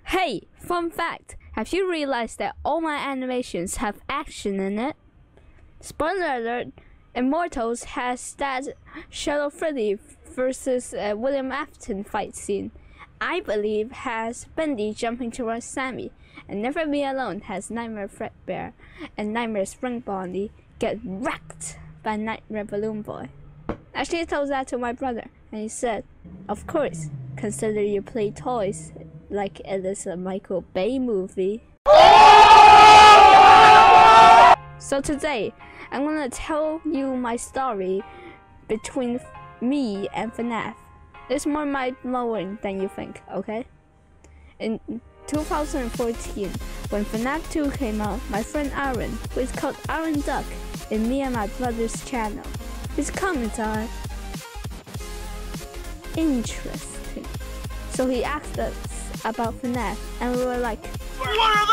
Hey, fun fact! Have you realized that all my animations have action in it? Spoiler alert, Immortals has that Shadow Freddy versus William Afton fight scene. I Believe has Bendy jumping towards Sammy, and Never Be Alone has Nightmare Fredbear and Nightmare Spring Bonnie get wrecked by Nightmare Balloon Boy. Actually, I told that to my brother, and he said, "Of course, consider you play toys like it is a Michael Bay movie." So today, I'm gonna tell you my story between me and FNAF. It's more mind-blowing than you think, okay? In 2014, when FNAF 2 came out, my friend Aaron, who is called Aaron Duck in me and my brother's channel, his comments are interesting. So he asked us about FNAF, and we were like, "What are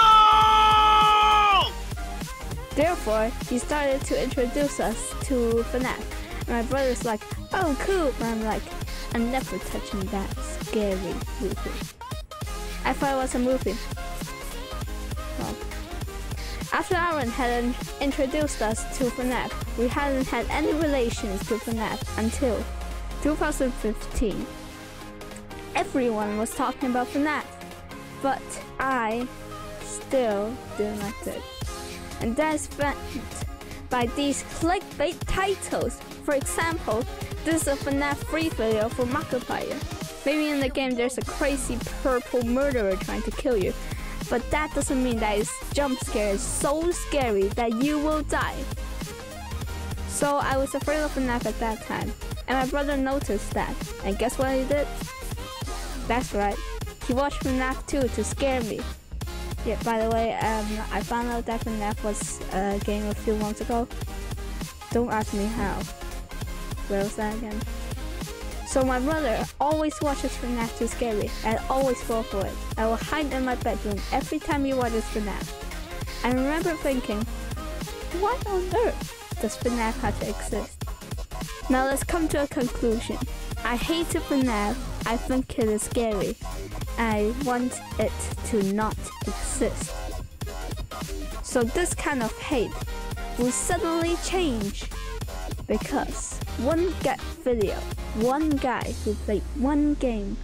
those?" Therefore, he started to introduce us to FNAF. And my brother's like, "Oh, cool," but I'm like, "I'm never touching that scary movie." I thought it was a movie. Well, after Aaron had introduced us to FNAF, we hadn't had any relations to FNAF until 2015. Everyone was talking about FNAF, but I still didn't like it. And that is meant by these clickbait titles. For example, this is a FNAF free video for Markiplier. Maybe in the game there's a crazy purple murderer trying to kill you, but that doesn't mean that his jump scare is so scary that you will die. So I was afraid of FNAF at that time, and my brother noticed that, and guess what he did? That's right, he watched FNAF 2 to scare me. Yeah, by the way, I found out that FNAF was a game a few months ago. Don't ask me how. Where was that again? So my brother always watches FNAF to scare me, and I always fall for it. I will hide in my bedroom every time he watches FNAF. I remember thinking, why on earth does FNAF have to exist? Now let's come to a conclusion. I hate FNAF, I think it is scary. I want it to not exist. So this kind of hate will suddenly change because one guy who played one game,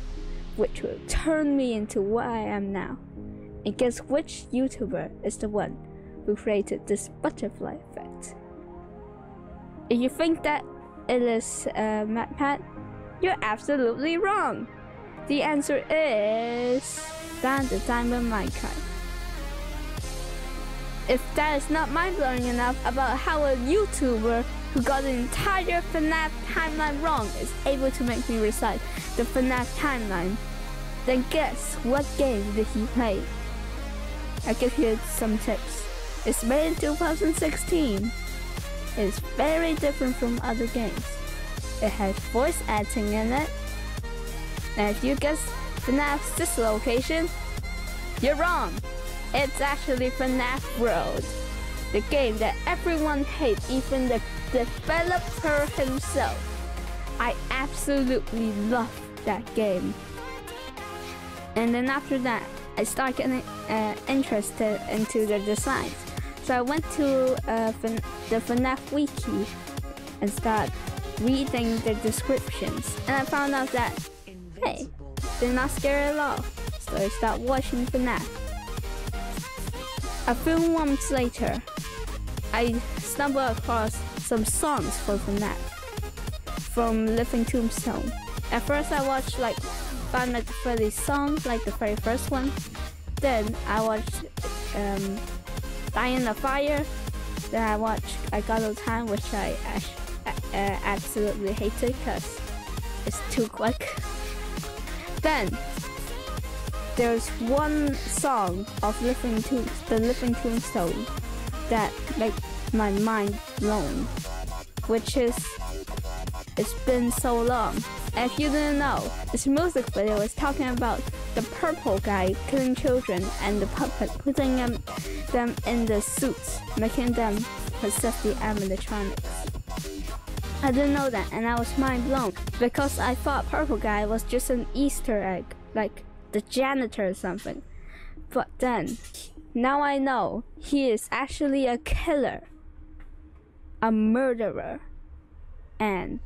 which will turn me into what I am now. And guess which YouTuber is the one who created this butterfly effect? If you think that it is MatPat, you're absolutely wrong. The answer is Dan the Diamond Minecraft. If that is not mind-blowing enough about how a YouTuber who got the entire FNAF timeline wrong is able to make me recite the FNAF timeline, then guess what game did he play? I'll give you some tips. It's made in 2016. It's very different from other games. It has voice acting in it. And if you guess FNAF's this location, you're wrong. It's actually FNAF World, the game that everyone hates, even the developer himself. I absolutely love that game. And then after that, I started getting interested into the designs. So I went to the FNAF wiki and started reading the descriptions, and I found out that, hey, they're not scary at all. So I started watching FNAF. A few months later, I stumbled across some songs for FNAF from Living Tombstone. At first I watched like Five Nights at Freddy's song, like the very first one. Then I watched Die in the Fire. Then I watched I Got No Time, which I absolutely hated because it's too quick. Then there's one song of the Living Tombstone that made my mind blown, which is It's Been So Long. And if you didn't know, this music video is talking about the purple guy killing children and the puppet putting them in the suits, making them possess the animatronics. I didn't know that, and I was mind blown because I thought purple guy was just an Easter egg, like the janitor or something. But then, now I know he is actually a killer, a murderer, and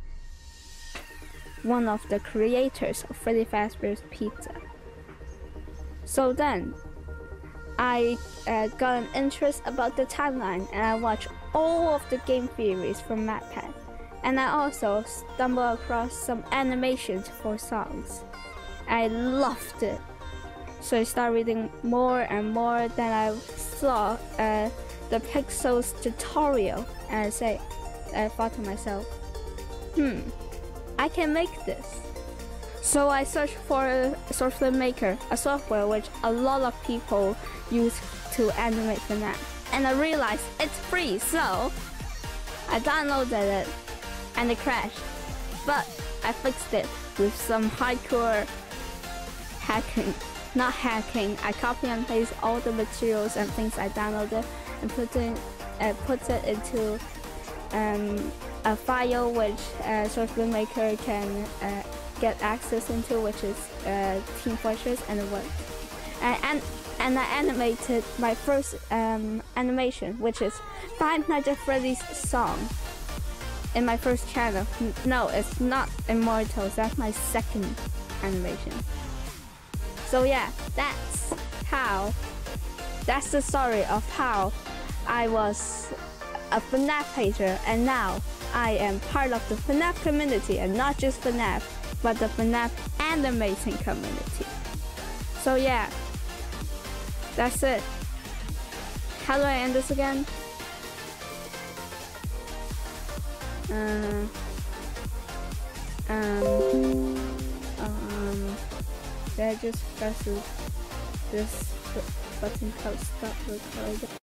one of the creators of Freddy Fazbear's Pizza. So then, I got an interest about the timeline, and I watched all of the game theories from MatPat. And I also stumbled across some animations for songs. I loved it. So I started reading more and more. Then I saw the Pixels tutorial, and I thought to myself, I can make this. So I searched for Source Maker, a software which a lot of people use to animate FNAF. And I realized it's free, so I downloaded it and it crashed. But I fixed it with some hardcore hacking. Not hacking, I copy and paste all the materials and things I downloaded and put it into a file which Source Maker can get access into, which is Team Fortress, and it worked. And I animated my first animation, which is Five Nights at Freddy's song, in my first channel. No, it's not Immortals, that's my second animation. So yeah, that's the story of how I was a FNAF pager, and now I am part of the FNAF community, and not just FNAF, but the FNAF animating community. So yeah, that's it. How do I end this again? Did I just press this button called stop recording?